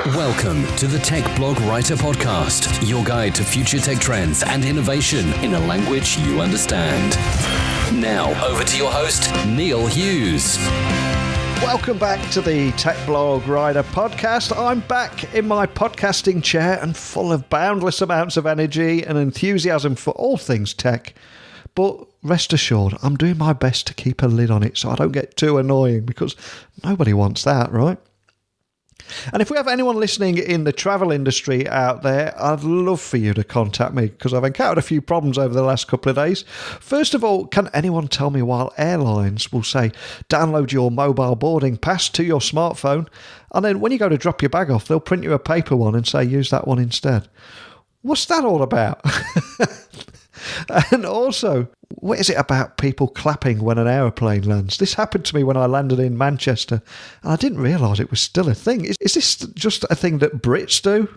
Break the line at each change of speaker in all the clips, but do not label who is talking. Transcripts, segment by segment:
Welcome to the Tech Blog Writer Podcast, your guide to future tech trends and innovation in a language you understand. Now, over to your host, Neil Hughes.
Welcome back to the Tech Blog Writer Podcast. I'm back in my podcasting chair and full of boundless amounts of energy and enthusiasm for all things tech. But rest assured, I'm doing my best to keep a lid on it so I don't get too annoying, because nobody wants that, right? And if we have anyone listening in the travel industry out there, I'd love for you to contact me, because I've encountered a few problems over the last couple of days. First of all, can anyone tell me why airlines will say, download your mobile boarding pass to your smartphone, and then when you go to drop your bag off, they'll print you a paper one and say, use that one instead? What's that all about? And also, what is it about people clapping when an aeroplane lands? This happened to me when I landed in Manchester, and I didn't realise it was still a thing. Is this just a thing that Brits do?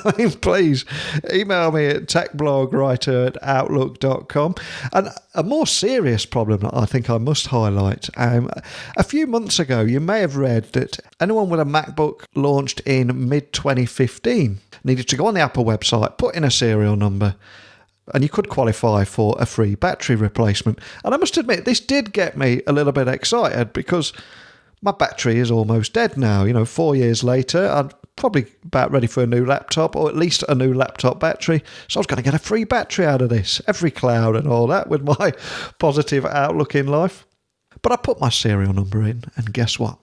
I mean, please email me at techblogwriter@outlook.com. And a more serious problem that I think I must highlight. A few months ago, you may have read that anyone with a MacBook launched in mid-2015 needed to go on the Apple website, put in a serial number, and you could qualify for a free battery replacement. And I must admit, this did get me a little bit excited, because my battery is almost dead now. 4 years later, I'm probably about ready for a new laptop, or at least a new laptop battery. So I was going to get a free battery out of this, every cloud and all that, with my positive outlook in life. But I put my serial number in, and guess what?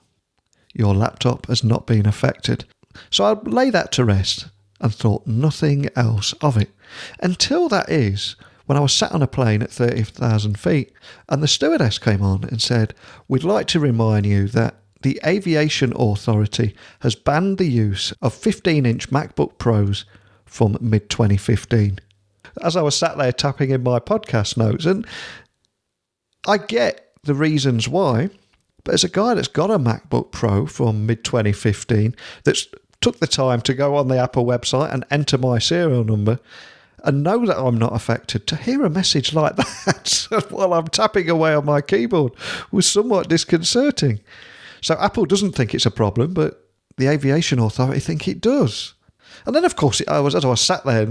Your laptop has not been affected. So I lay that to rest and thought nothing else of it. Until that is when I was sat on a plane at 30,000 feet and the stewardess came on and said, we'd like to remind you that the Aviation Authority has banned the use of 15-inch MacBook Pros from mid-2015. As I was sat there tapping in my podcast notes, and I get the reasons why, but as a guy that's got a MacBook Pro from mid-2015 that's took the time to go on the Apple website and enter my serial number and know that I'm not affected, to hear a message like that while I'm tapping away on my keyboard was somewhat disconcerting. So Apple doesn't think it's a problem, but the Aviation Authority think it does. And then, of course, as I was sat there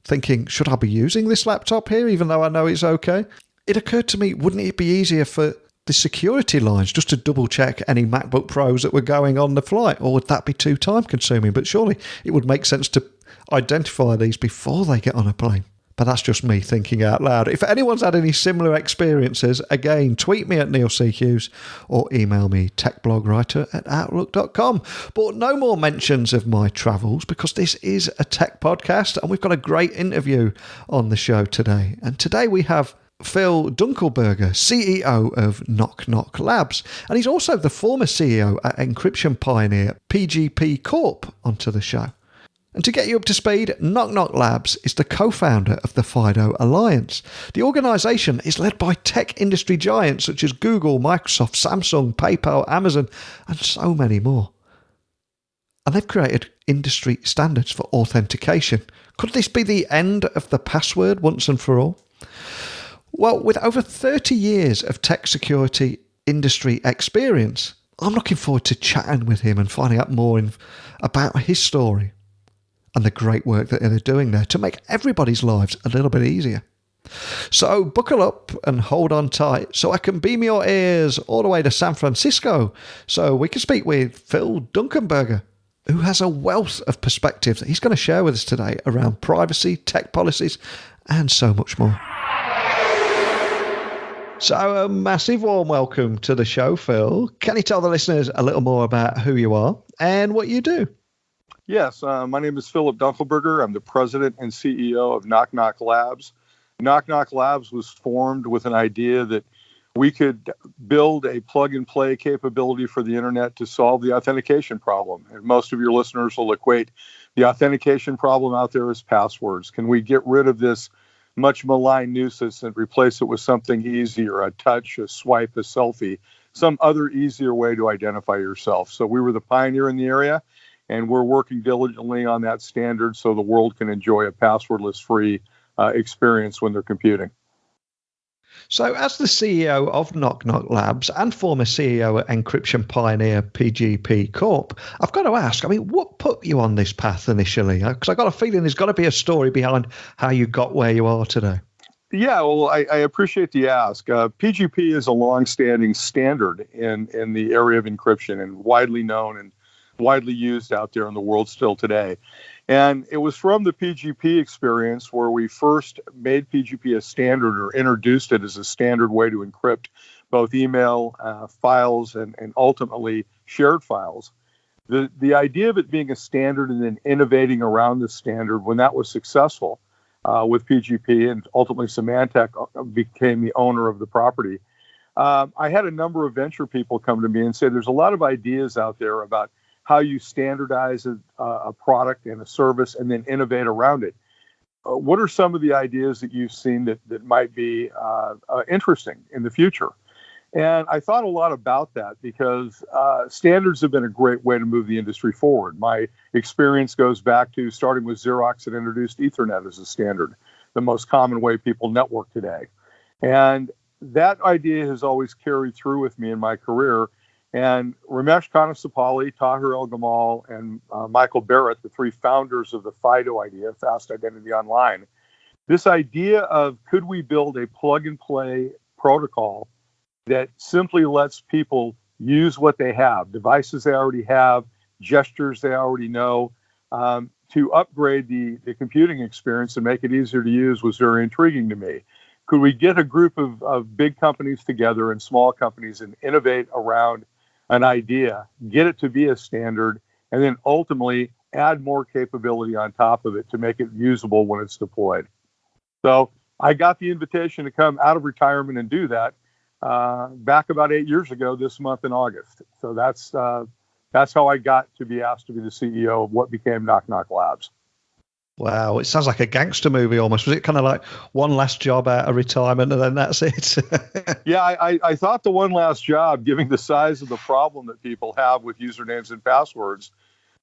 thinking, should I be using this laptop here, even though I know it's okay? It occurred to me, wouldn't it be easier for the security lines just to double check any MacBook Pros that were going on the flight, or would that be too time consuming? But surely it would make sense to identify these before they get on a plane. But that's just me thinking out loud. If anyone's had any similar experiences, again, tweet me at Neil C. Hughes or email me techblogwriter@outlook.com. But no more mentions of my travels, because this is a tech podcast and we've got a great interview on the show today. And today we have Phil Dunkelberger, CEO of Knock Knock Labs, and he's also the former CEO at encryption pioneer PGP Corp, onto the show. And to get you up to speed, Knock Knock Labs is the co-founder of the FIDO Alliance. The organisation is led by tech industry giants such as Google, Microsoft, Samsung, PayPal, Amazon, and so many more. And they've created industry standards for authentication. Could this be the end of the password once and for all? Well, with over 30 years of tech security industry experience, I'm looking forward to chatting with him and finding out more about his story and the great work that they're doing there to make everybody's lives a little bit easier. So buckle up and hold on tight so I can beam your ears all the way to San Francisco so we can speak with Phil Dunkelberger, who has a wealth of perspective that he's going to share with us today around privacy, tech policies, and so much more. So a massive warm welcome to the show, Phil. Can you tell the listeners a little more about who you are and what you do?
Yes, my name is Philip Dunkelberger. I'm the president and CEO of Knock Knock Labs. Knock Knock Labs was formed with an idea that we could build a plug-and-play capability for the internet to solve the authentication problem. And most of your listeners will equate the authentication problem out there as passwords. Can we get rid of this much maligned nuisance and replace it with something easier, a touch, a swipe, a selfie, some other easier way to identify yourself? So we were the pioneer in the area, and we're working diligently on that standard so the world can enjoy a passwordless free experience when they're computing.
So, as the CEO of Knock Knock Labs and former CEO at encryption pioneer PGP Corp, I've got to ask, what put you on this path initially? Because I've got a feeling there's got to be a story behind how you got where you are today.
Yeah, well, I appreciate the ask. PGP is a long-standing standard in the area of encryption and widely known and widely used out there in the world still today. And it was from the PGP experience where we first made PGP a standard or introduced it as a standard way to encrypt both email files and ultimately shared files. The idea of it being a standard and then innovating around the standard, when that was successful with PGP and ultimately Symantec became the owner of the property, I had a number of venture people come to me and say there's a lot of ideas out there about how you standardize a product and a service and then innovate around it. What are some of the ideas that you've seen that might be interesting in the future? And I thought a lot about that because standards have been a great way to move the industry forward. My experience goes back to starting with Xerox that introduced Ethernet as a standard, the most common way people network today. And that idea has always carried through with me in my career. And Ramesh Kanasapali, Tahir El-Gamal, and Michael Barrett, the three founders of the FIDO idea, Fast Identity Online, this idea of could we build a plug-and-play protocol that simply lets people use what they have, devices they already have, gestures they already know, to upgrade the computing experience and make it easier to use was very intriguing to me. Could we get a group of big companies together and small companies and innovate around an idea, get it to be a standard, and then ultimately add more capability on top of it to make it usable when it's deployed? So I got the invitation to come out of retirement and do that back about 8 years ago this month in August. So that's how I got to be asked to be the CEO of what became Knock Knock Labs.
Wow, it sounds like a gangster movie almost. Was it kind of like one last job out of retirement and then that's it?
Yeah, I thought the one last job, given the size of the problem that people have with usernames and passwords,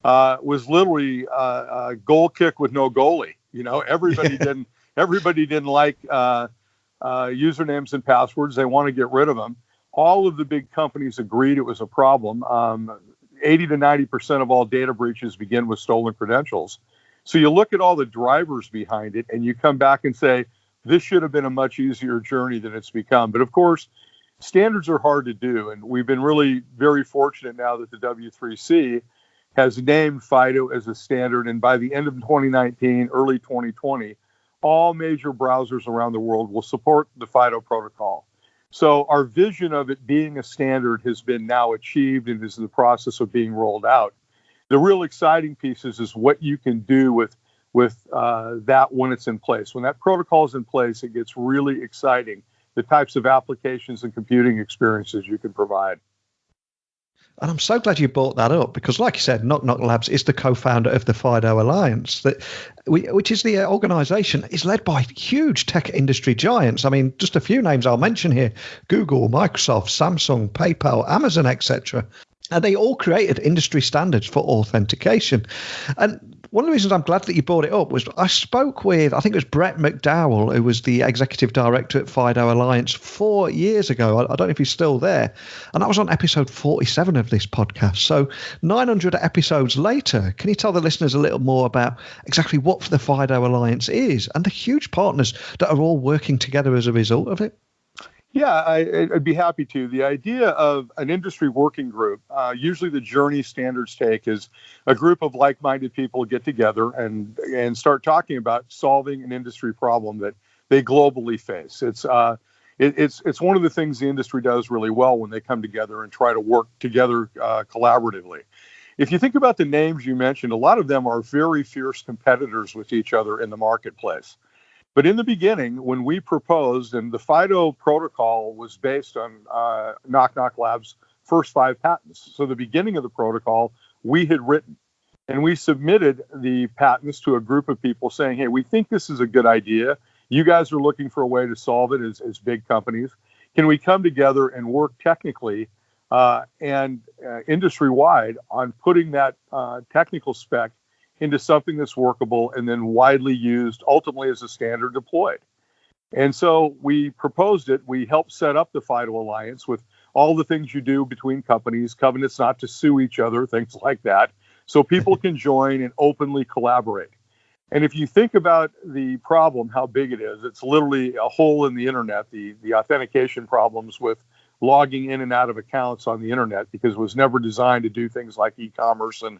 was literally a goal kick with no goalie. You know, everybody didn't like usernames and passwords. They want to get rid of them. All of the big companies agreed it was a problem. 80 to 90% of all data breaches begin with stolen credentials. So you look at all the drivers behind it and you come back and say, this should have been a much easier journey than it's become. But of course, standards are hard to do. And we've been really very fortunate now that the W3C has named FIDO as a standard. And by the end of 2019, early 2020, all major browsers around the world will support the FIDO protocol. So our vision of it being a standard has been now achieved and is in the process of being rolled out. The real exciting pieces is what you can do with that when it's in place. When that protocol is in place, it gets really exciting, the types of applications and computing experiences you can provide.
And I'm so glad you brought that up because, like you said, Knock Knock Labs is the co-founder of the FIDO Alliance, which is the organization is led by huge tech industry giants. I mean, just a few names I'll mention here: Google, Microsoft, Samsung, PayPal, Amazon, etc. And they all created industry standards for authentication. And one of the reasons I'm glad that you brought it up was I spoke with, I think it was Brett McDowell, who was the executive director at FIDO Alliance 4 years ago. I don't know if he's still there. And that was on episode 47 of this podcast. So 900 episodes later, can you tell the listeners a little more about exactly what the FIDO Alliance is and the huge partners that are all working together as a result of it?
Yeah, I'd be happy to. The idea of an industry working group, usually the journey standards take is a group of like-minded people get together and start talking about solving an industry problem that they globally face. It's one of the things the industry does really well when they come together and try to work together collaboratively. If you think about the names you mentioned, a lot of them are very fierce competitors with each other in the marketplace. But in the beginning, when we proposed, and the FIDO protocol was based on Knock Knock Labs' first 5 patents. So the beginning of the protocol, we had written. And we submitted the patents to a group of people saying, hey, we think this is a good idea. You guys are looking for a way to solve it as big companies. Can we come together and work technically and industry-wide on putting that technical spec into something that's workable and then widely used, ultimately as a standard deployed? And so we proposed it. We helped set up the FIDO Alliance with all the things you do between companies, covenants not to sue each other, things like that, so people can join and openly collaborate. And if you think about the problem, how big it is, it's literally a hole in the internet, the authentication problems with logging in and out of accounts on the internet, because it was never designed to do things like e-commerce and,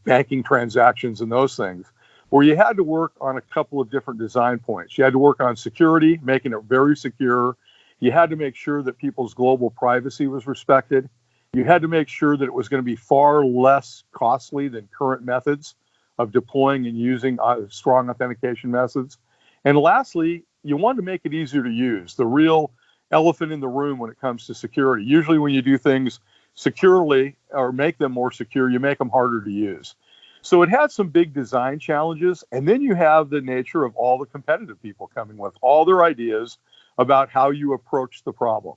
banking transactions and those things, where you had to work on a couple of different design points. You had to work on security, making it very secure. You had to make sure that people's global privacy was respected. You had to make sure that it was going to be far less costly than current methods of deploying and using strong authentication methods. And lastly, you wanted to make it easier to use, the real elephant in the room when it comes to security. Usually when you do things securely or make them more secure, you make them harder to use. So it had some big design challenges. And then you have the nature of all the competitive people coming with all their ideas about how you approach the problem.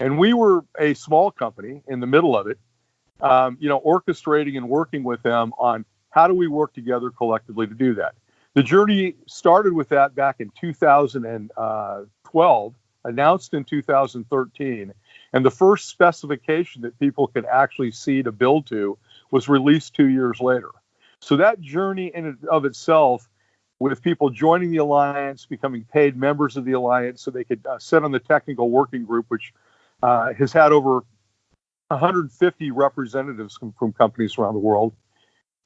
And we were a small company in the middle of it, orchestrating and working with them on how do we work together collectively to do that. The journey started with that back in 2012, announced in 2013, and the first specification that people could actually see to build to was released 2 years later. So that journey in and of itself, with people joining the Alliance, becoming paid members of the Alliance so they could sit on the technical working group, which has had over 150 representatives from companies around the world.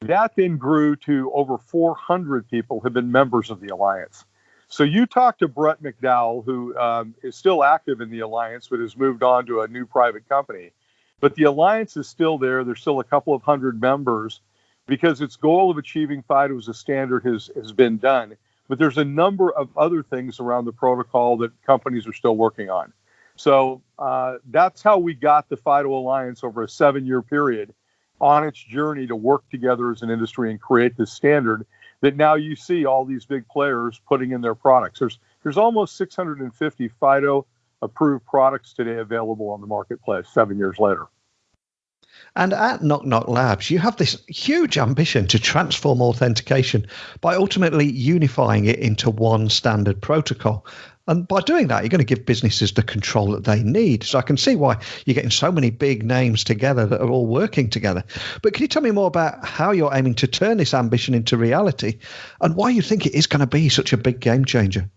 That then grew to over 400 people have been members of the Alliance. So you talk to Brett McDowell, who is still active in the Alliance, but has moved on to a new private company. But the Alliance is still there. There's still a couple of hundred members because its goal of achieving FIDO as a standard has been done. But there's a number of other things around the protocol that companies are still working on. So that's how we got the FIDO Alliance over a 7-year period on its journey to work together as an industry and create this standard that now you see all these big players putting in their products. There's almost 650 FIDO approved products today available on the marketplace 7 years later.
And at Knock Knock Labs, you have this huge ambition to transform authentication by ultimately unifying it into one standard protocol. And by doing that, you're going to give businesses the control that they need. So I can see why you're getting so many big names together that are all working together. But can you tell me more about how you're aiming to turn this ambition into reality and why you think it is going to be such a big game changer?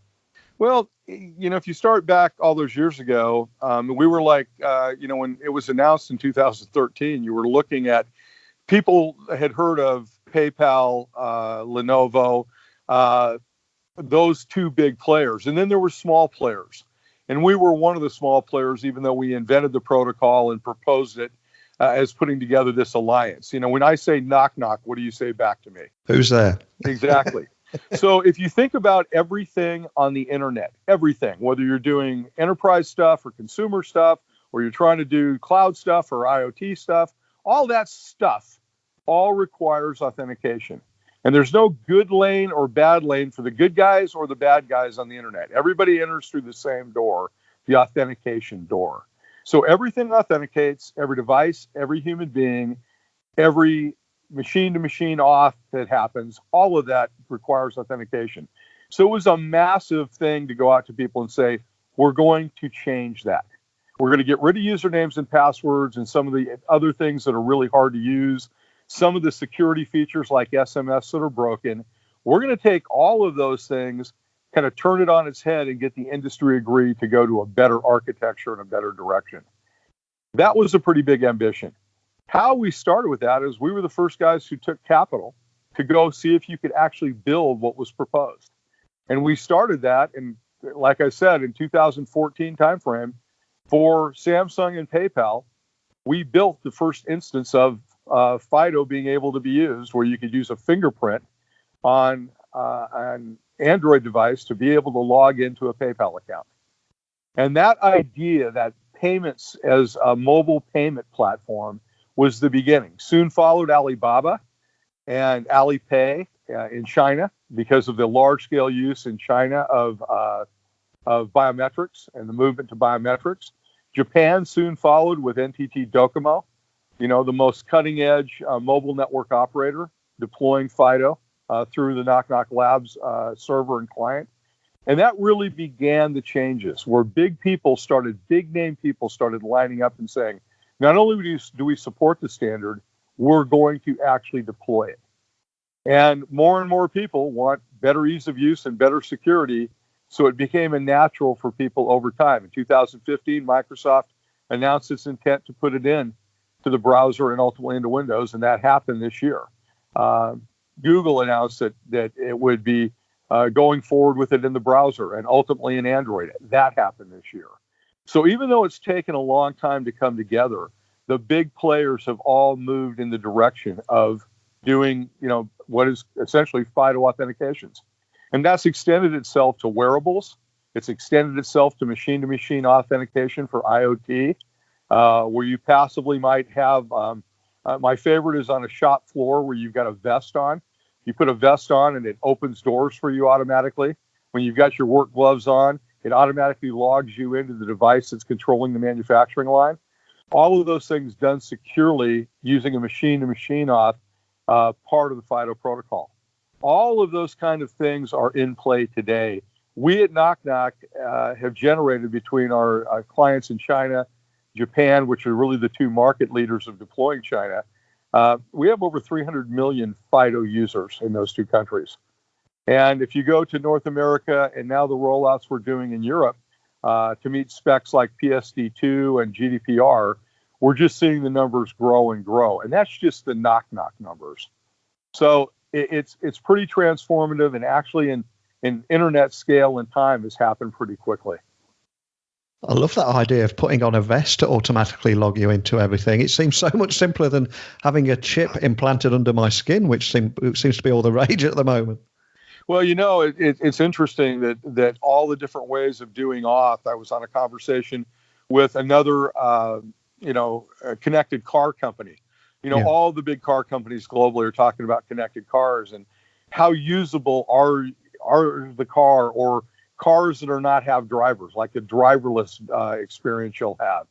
Well, if you start back all those years ago, we were like, when it was announced in 2013, you were looking at people had heard of PayPal, Lenovo, those two big players. And then there were small players. And we were one of the small players, even though we invented the protocol and proposed it as putting together this alliance. When I say knock, knock, what do you say back to me?
Who's there?
Exactly. So if you think about everything on the internet, everything, whether you're doing enterprise stuff or consumer stuff, or you're trying to do cloud stuff or IoT stuff, all that stuff all requires authentication. And there's no good lane or bad lane for the good guys or the bad guys on the internet. Everybody enters through the same door, the authentication door. So everything authenticates, every device, every human being, every machine-to-machine auth that happens, all of that requires authentication. So it was a massive thing to go out to people and say, we're going to change that. We're going to get rid of usernames and passwords and some of the other things that are really hard to use. Some of the security features like SMS that are broken. We're going to take all of those things, kind of turn it on its head and get the industry agreed to go to a better architecture and a better direction. That was a pretty big ambition. How we started with that is we were the first guys who took capital to go see if you could actually build what was proposed. And we started that, and like I said, in 2014 timeframe, for Samsung and PayPal, we built the first instance of FIDO being able to be used, where you could use a fingerprint on an Android device to be able to log into a PayPal account. And that idea, that payments as a mobile payment platform, was the beginning. Soon followed Alibaba and Alipay in China because of the large-scale use in China of biometrics and the movement to biometrics. Japan soon followed with NTT Docomo, the most cutting-edge mobile network operator, deploying FIDO through the Knock Knock Labs server and client. And that really began the changes where big name people started lining up and saying, not only do we support the standard, we're going to actually deploy it. And more people want better ease of use and better security. So it became a natural for people over time. In 2015, Microsoft announced its intent to put it in to the browser and ultimately into Windows, and that happened this year. Google announced that it would be going forward with it in the browser and ultimately in Android. That happened this year. So even though it's taken a long time to come together, the big players have all moved in the direction of doing, what is essentially FIDO authentications. And that's extended itself to wearables. It's extended itself to machine-to-machine authentication for IoT, where you passively might have, my favorite is on a shop floor where you've got a vest on. You put a vest on and it opens doors for you automatically. When you've got your work gloves on, it automatically logs you into the device that's controlling the manufacturing line. All of those things done securely using a machine-to-machine auth, part of the FIDO protocol. All of those kind of things are in play today. We at Knock Knock have generated between our clients in China, Japan, which are really the two market leaders of deploying China. We have over 300 million FIDO users in those two countries. And if you go to North America and now the rollouts we're doing in Europe to meet specs like PSD2 and GDPR, we're just seeing the numbers grow and grow. And that's just the Knock Knock numbers. So it's pretty transformative, and actually in internet scale and time has happened pretty quickly.
I love that idea of putting on a vest to automatically log you into everything. It seems so much simpler than having a chip implanted under my skin, which seems to be all the rage at the moment.
Well, it's interesting that all the different ways of doing auth. I was on a conversation with another, connected car company. All the big car companies globally are talking about connected cars and how usable are the car, or cars that are not have drivers, like the driverless experience you'll have.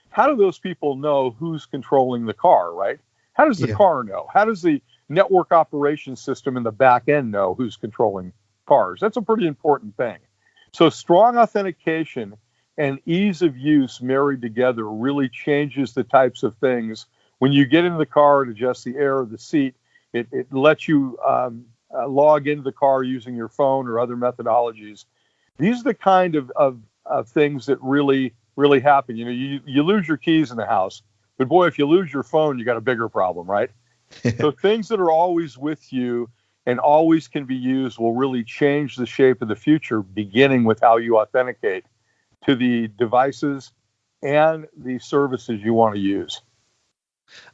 How do those people know who's controlling the car, right? How does the car know? How does the network operations system in the back end know who's controlling cars? That's a pretty important thing. So strong authentication and ease of use married together really changes the types of things. When you get into the car and adjust the air of the seat, it lets you log into the car using your phone or other methodologies. These are the kind of things that really happen. You lose your keys in the house, but boy, if you lose your phone, you got a bigger problem, right? So things that are always with you and always can be used will really change the shape of the future, beginning with how you authenticate to the devices and the services you want to use.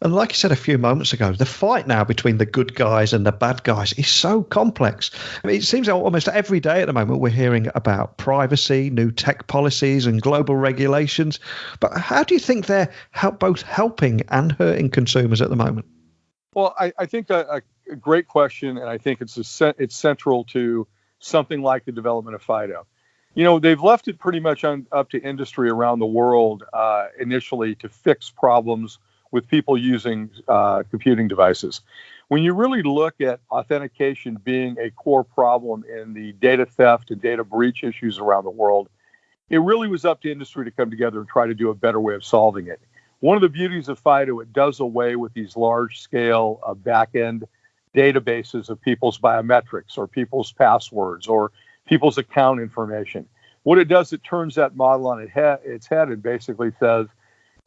And like you said a few moments ago, the fight now between the good guys and the bad guys is so complex. I mean, it seems almost every day at the moment we're hearing about privacy, new tech policies, and global regulations. But how do you think they're both helping and hurting consumers at the moment?
Well, I think a great question, and I think it's central to something like the development of FIDO. They've left it pretty much up to industry around the world initially to fix problems with people using computing devices. When you really look at authentication being a core problem in the data theft and data breach issues around the world, it really was up to industry to come together and try to do a better way of solving it. One of the beauties of FIDO, it does away with these large-scale back-end databases of people's biometrics or people's passwords or people's account information. What it does, it turns that model on its head and basically says,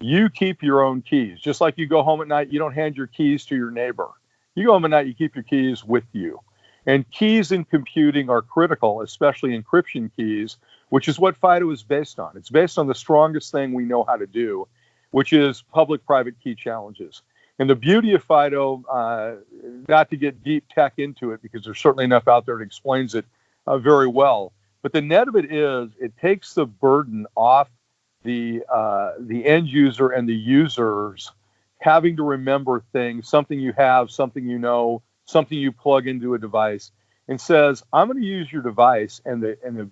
you keep your own keys. Just like you go home at night, you don't hand your keys to your neighbor. You go home at night, you keep your keys with you. And keys in computing are critical, especially encryption keys, which is what FIDO is based on. It's based on the strongest thing we know how to do, which is public-private key challenges. And the beauty of FIDO, not to get deep tech into it, because there's certainly enough out there that explains it very well, but the net of it is it takes the burden off the end user and the users having to remember things, something you have, something you know, something you plug into a device, and says, I'm going to use your device and the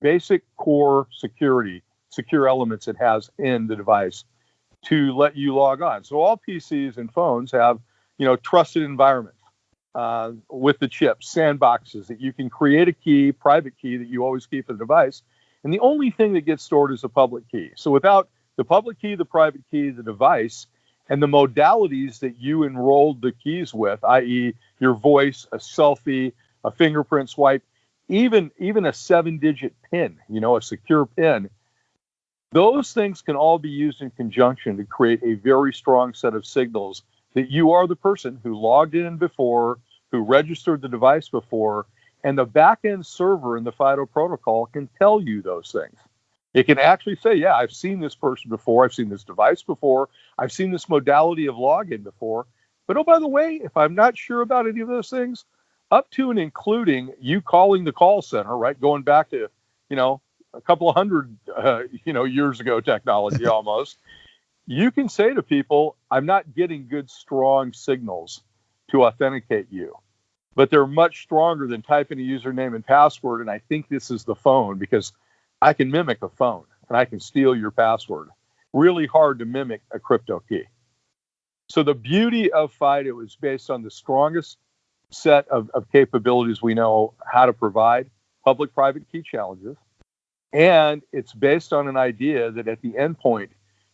basic core secure elements it has in the device to let you log on. So all PCs and phones have, trusted environments. with the chips, sandboxes that you can create a key, private key that you always keep in the device. And the only thing that gets stored is a public key. So without the public key, the private key, the device, and the modalities that you enrolled the keys with, i.e. your voice, a selfie, a fingerprint swipe, even a 7-digit PIN, a secure PIN, those things can all be used in conjunction to create a very strong set of signals that you are the person who logged in before, who registered the device before, and the back-end server in the FIDO protocol can tell you those things. It can actually say, yeah, I've seen this person before, I've seen this device before, I've seen this modality of login before. But oh, by the way, if I'm not sure about any of those things, up to and including you calling the call center, right, going back to, a couple of hundred, years ago technology almost, you can say to people, I'm not getting good, strong signals to authenticate you. But they're much stronger than typing a username and password, and I think this is the phone, because I can mimic a phone and I can steal your password. Really hard to mimic a crypto key. So the beauty of FIDO is based on the strongest set of capabilities we know how to provide, public-private key challenges, and it's based on an idea that at the endpoint,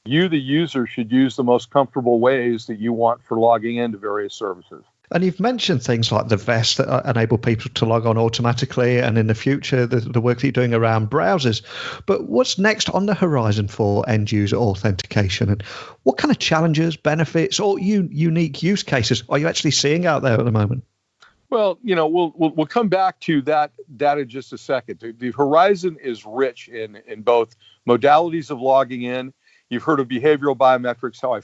you, the user, should use the most comfortable ways that you want for logging into various services.
And you've mentioned things like the vest that enable people to log on automatically, and in the future, the work that you're doing around browsers. But what's next on the horizon for end-user authentication? And what kind of challenges, benefits, or unique use cases are you actually seeing out there at the moment?
Well, we'll come back to that in just a second. The horizon is rich in both modalities of logging in. You've heard of behavioral biometrics, how I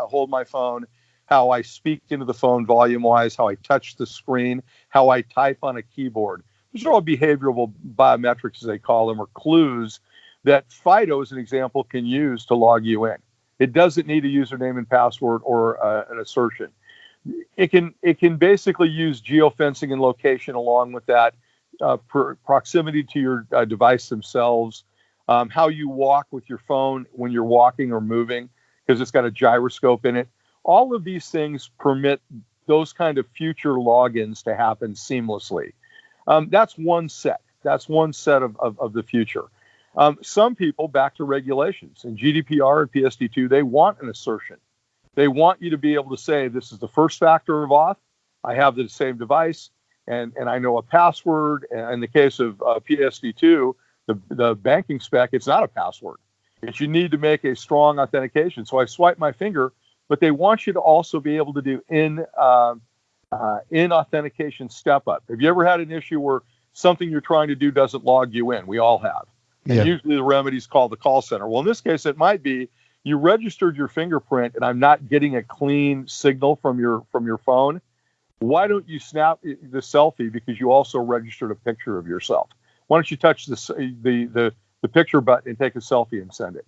hold my phone, how I speak into the phone volume-wise, how I touch the screen, how I type on a keyboard. These are all behavioral biometrics, as they call them, or clues that FIDO, as an example, can use to log you in. It doesn't need a username and password or an assertion. It can basically use geofencing and location along with that, proximity to your device themselves, how you walk with your phone when you're walking or moving, because it's got a gyroscope in it. All of these things permit those kind of future logins to happen seamlessly. That's one set. That's one set of the future. Some people, back to regulations, in GDPR and PSD2, they want an assertion. They want you to be able to say, this is the first factor of auth. I have the same device, and I know a password. And in the case of PSD2, the banking spec, it's not a password. It's you need to make a strong authentication. So I swipe my finger, but they want you to also be able to do in authentication step up. Have you ever had an issue where something you're trying to do doesn't log you in? We all have. And usually the remedy is called the call center. Well, in this case, it might be you registered your fingerprint and I'm not getting a clean signal from your phone. Why don't you snap the selfie, because you also registered a picture of yourself? Why don't you touch the picture button and take a selfie and send it?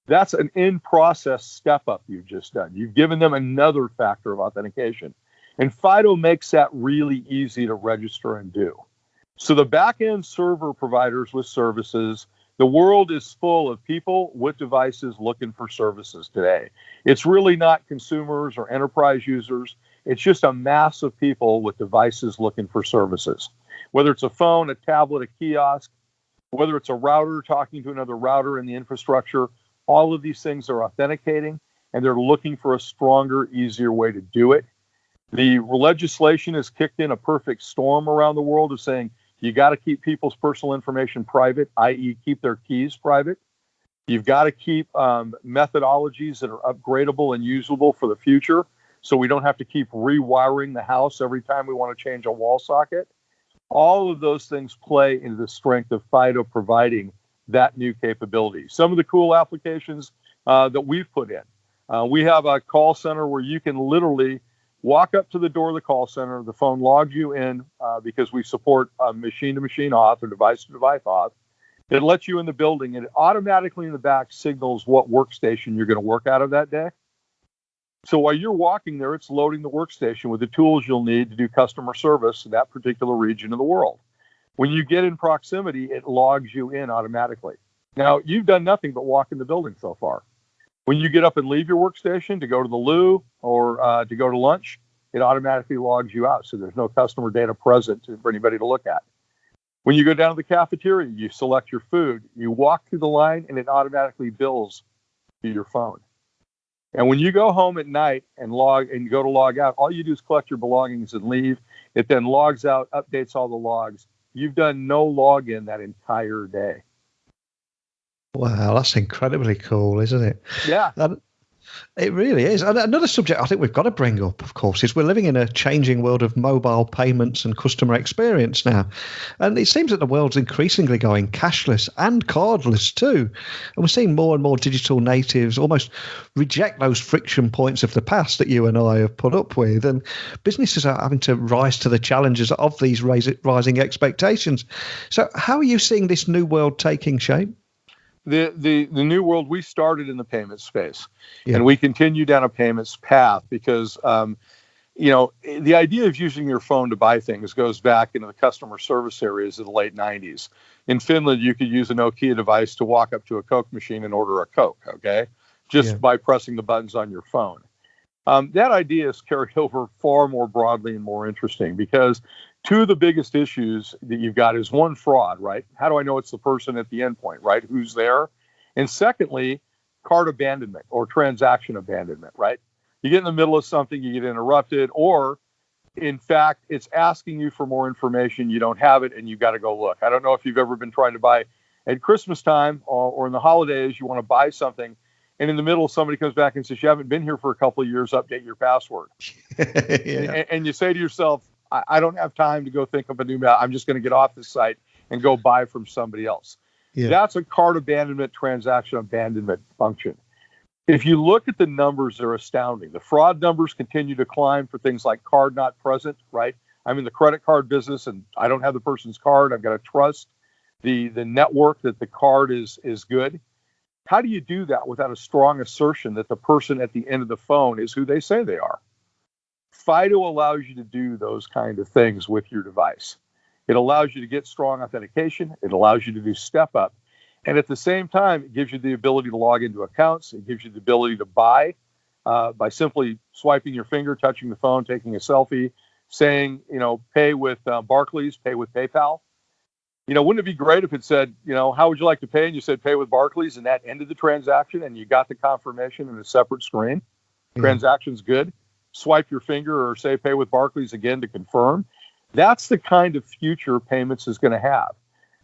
That's an in-process step up you've just done. You've given them another factor of authentication. And FIDO makes that really easy to register and do. So the back-end server providers with services, the world is full of people with devices looking for services today. It's really not consumers or enterprise users. It's just a mass of people with devices looking for services. Whether it's a phone, a tablet, a kiosk, whether it's a router talking to another router in the infrastructure, all of these things are authenticating, and they're looking for a stronger, easier way to do it. The legislation has kicked in a perfect storm around the world of saying you got to keep people's personal information private, i.e. keep their keys private. You've got to keep methodologies that are upgradable and usable for the future, so we don't have to keep rewiring the house every time we want to change a wall socket. All of those things play into the strength of FIDO providing that new capability. Some of the cool applications that we've put in. We have a call center where you can literally walk up to the door of the call center. The phone logs you in because we support machine-to-machine auth or device-to-device auth. It lets you in the building, and it automatically in the back signals what workstation you're going to work out of that day. So while you're walking there, it's loading the workstation with the tools you'll need to do customer service in that particular region of the world. When you get in proximity, it logs you in automatically. Now, you've done nothing but walk in the building so far. When you get up and leave your workstation to go to the loo or to go to lunch, it automatically logs you out. So there's no customer data present for anybody to look at. When you go down to the cafeteria, you select your food, you walk through the line, and it automatically bills to your phone. And when you go home at night and you go to log out, all you do is collect your belongings and leave. It then logs out, updates all the logs. You've done no login that entire day.
Wow, that's incredibly cool, isn't it?
Yeah.
It really is. And another subject I think we've got to bring up, of course, is we're living in a changing world of mobile payments and customer experience now. And it seems that the world's increasingly going cashless and cardless too. And we're seeing more and more digital natives almost reject those friction points of the past that you and I have put up with. And businesses are having to rise to the challenges of these rising expectations. So how are you seeing this new world taking shape?
The new world, we started in the payments space, and we continue down a payments path because, the idea of using your phone to buy things goes back into the customer service areas of the late 90s. In Finland, you could use a Nokia device to walk up to a Coke machine and order a Coke, okay, just by pressing the buttons on your phone. That idea is carried over far more broadly and more interesting because two of the biggest issues that you've got is one, fraud, right? How do I know it's the person at the endpoint, right? Who's there? And secondly, cart abandonment or transaction abandonment, right? You get in the middle of something, you get interrupted, or in fact, it's asking you for more information. You don't have it and you've got to go look. I don't know if you've ever been trying to buy at Christmas time or in the holidays, you want to buy something. And in the middle, somebody comes back and says, you haven't been here for a couple of years, update your password. And you say to yourself, I don't have time to go think of a new method. I'm just going to get off this site and go buy from somebody else. Yeah. That's a cart abandonment, transaction abandonment function. If you look at the numbers, they're astounding. The fraud numbers continue to climb for things like card not present, right? I'm in the credit card business and I don't have the person's card. I've got to trust the network that the card is good. How do you do that without a strong assertion that the person at the end of the phone is who they say they are? FIDO allows you to do those kind of things with your device. It allows you to get strong authentication. It allows you to do step up. And at the same time, it gives you the ability to log into accounts. It gives you the ability to buy by simply swiping your finger, touching the phone, taking a selfie, saying, pay with Barclays, pay with PayPal. Wouldn't it be great if it said, how would you like to pay? And you said, pay with Barclays, and that ended the transaction, and you got the confirmation in a separate screen. Transaction's good. Swipe your finger or say, pay with Barclays again to confirm. That's the kind of future payments is going to have,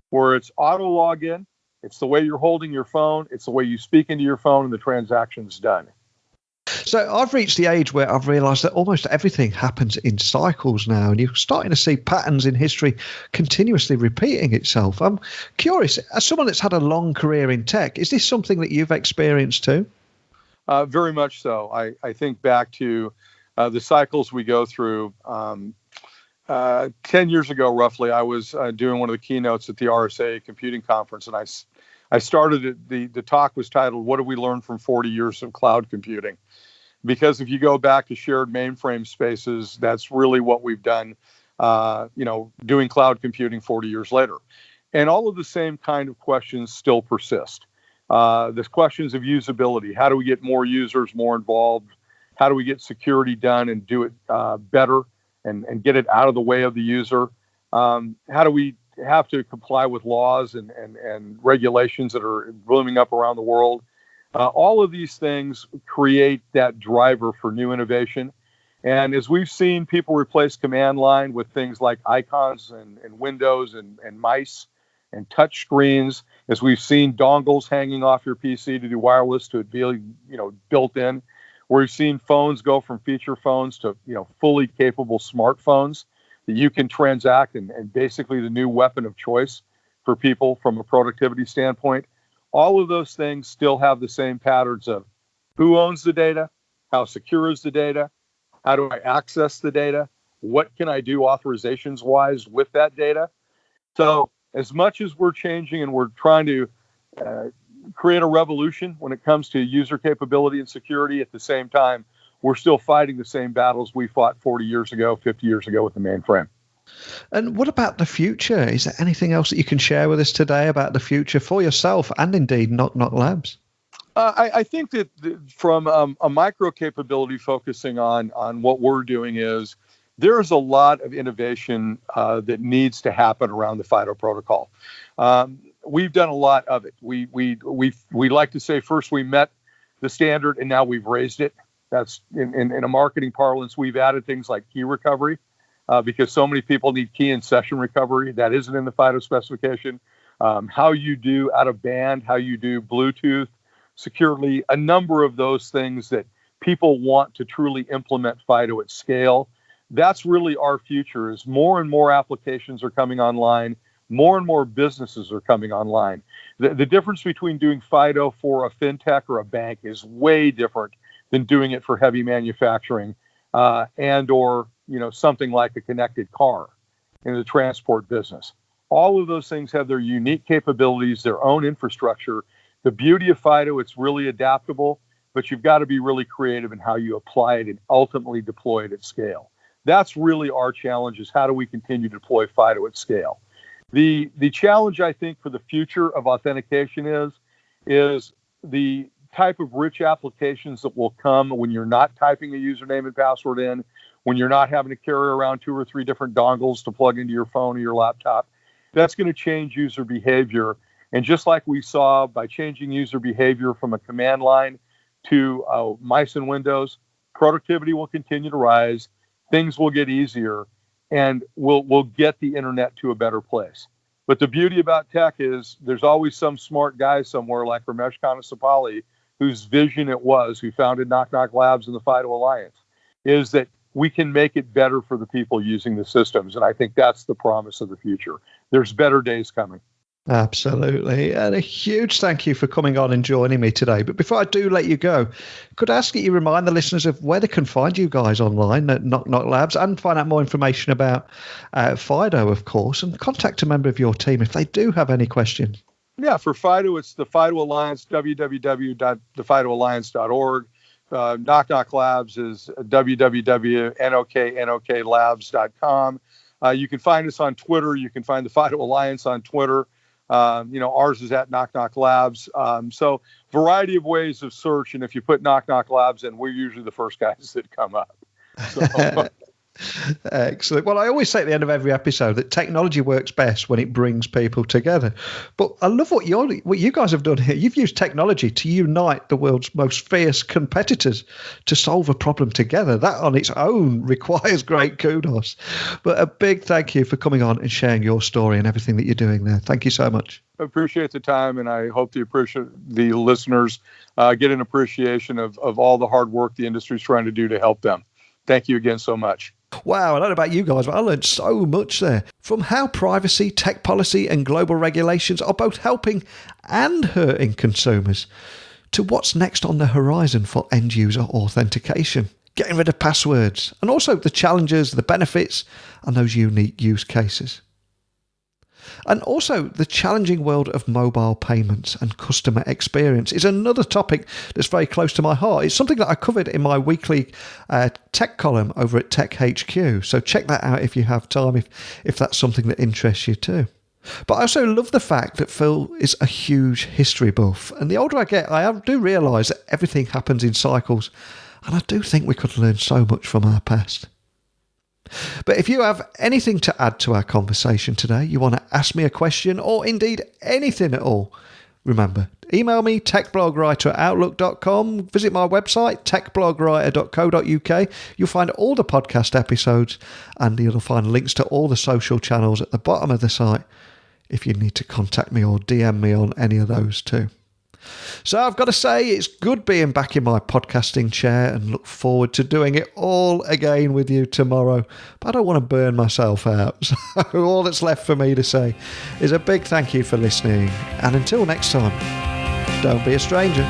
where it's auto login. It's the way you're holding your phone. It's the way you speak into your phone, and the transaction's done.
So I've reached the age where I've realised that almost everything happens in cycles now, and you're starting to see patterns in history continuously repeating itself. I'm curious, as someone that's had a long career in tech, is this something that you've experienced too?
Very much so. I think back to the cycles we go through. 10 years ago, roughly, I was doing one of the keynotes at the RSA Computing Conference, and I started it. The talk was titled, "What Have We Learned from 40 Years of Cloud Computing?" Because if you go back to shared mainframe spaces, that's really what we've done, doing cloud computing 40 years later. And all of the same kind of questions still persist. The questions of usability. How do we get more users more involved? How do we get security done and do it better and get it out of the way of the user? How do we have to comply with laws and regulations that are blooming up around the world? All of these things create that driver for new innovation. And as we've seen people replace command line with things like icons and windows and mice and touch screens, as we've seen dongles hanging off your PC to do wireless to it being, built in, we've seen phones go from feature phones to, fully capable smartphones that you can transact and basically the new weapon of choice for people from a productivity standpoint. All of those things still have the same patterns of who owns the data, how secure is the data, how do I access the data, what can I do authorizations-wise with that data. So as much as we're changing and we're trying to create a revolution when it comes to user capability and security, at the same time, we're still fighting the same battles we fought 40 years ago, 50 years ago with the mainframe.
And what about the future? Is there anything else that you can share with us today about the future for yourself and indeed Knock Knock Labs?
I think that from a micro capability focusing on what we're doing is there is a lot of innovation that needs to happen around the FIDO protocol. We've done a lot of it. We like to say first we met the standard and now we've raised it. That's in a marketing parlance, we've added things like key recovery because so many people need key and session recovery. That isn't in the FIDO specification. How you do out of band, how you do Bluetooth securely, a number of those things that people want to truly implement FIDO at scale. That's really our future. Is more and more applications are coming online, more and more businesses are coming online. The difference between doing FIDO for a fintech or a bank is way different than doing it for heavy manufacturing and or something like a connected car in the transport business. All of those things have their unique capabilities, their own infrastructure. The beauty of FIDO, it's really adaptable, but you've got to be really creative in how you apply it and ultimately deploy it at scale. That's really our challenge, is how do we continue to deploy FIDO at scale? The challenge, I think, for the future of authentication is the type of rich applications that will come when you're not typing a username and password in, when you're not having to carry around 2 or 3 different dongles to plug into your phone or your laptop. That's going to change user behavior. And just like we saw by changing user behavior from a command line to mice and windows, productivity will continue to rise, things will get easier, and we'll get the internet to a better place. But the beauty about tech is there's always some smart guy somewhere like Ramesh Kanasapali, whose vision it was, who founded Knock Knock Labs and the FIDO Alliance, is that we can make it better for the people using the systems. And I think that's the promise of the future. There's better days coming.
Absolutely. And a huge thank you for coming on and joining me today. But before I do let you go, could I ask that you remind the listeners of where they can find you guys online at Knock Knock Labs and find out more information about FIDO, of course, and contact a member of your team if they do have any questions?
Yeah, for FIDO, it's the FIDO Alliance, www.thefidoalliance.org. Knock Knock Labs is www.knoklabs.com. You can find us on Twitter. You can find the FIDO Alliance on Twitter. Ours is at Knock Knock Labs. So variety of ways of search. And if you put Knock Knock Labs in, we're usually the first guys that come up. So.
Excellent. Well, I always say at the end of every episode that technology works best when it brings people together. But I love what you guys have done here. You've used technology to unite the world's most fierce competitors to solve a problem together. That on its own requires great kudos. But a big thank you for coming on and sharing your story and everything that you're doing there. Thank you so much.
I appreciate the time, and I hope the listeners get an appreciation of all the hard work the industry is trying to do to help them. Thank you again so much.
Wow, I don't know about you guys, but I learned so much there. From how privacy, tech policy and global regulations are both helping and hurting consumers, to what's next on the horizon for end-user authentication, getting rid of passwords, and also the challenges, the benefits, and those unique use cases. And also, the challenging world of mobile payments and customer experience is another topic that's very close to my heart. It's something that I covered in my weekly tech column over at Tech HQ. So check that out if you have time, if that's something that interests you too. But I also love the fact that Phil is a huge history buff. And the older I get, I do realise that everything happens in cycles. And I do think we could learn so much from our past. But if you have anything to add to our conversation today, you want to ask me a question or indeed anything at all, remember, email me, techblogwriter@outlook.com, visit my website, techblogwriter.co.uk. You'll find all the podcast episodes and you'll find links to all the social channels at the bottom of the site if you need to contact me or DM me on any of those too. So I've got to say, it's good being back in my podcasting chair and look forward to doing it all again with you tomorrow. But I don't want to burn myself out. So all that's left for me to say is a big thank you for listening. And until next time, don't be a stranger.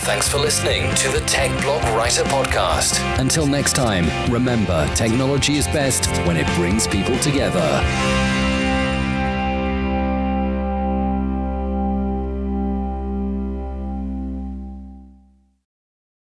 Thanks for listening to the Tech Blog Writer Podcast. Until next time, remember, technology is best when it brings people together.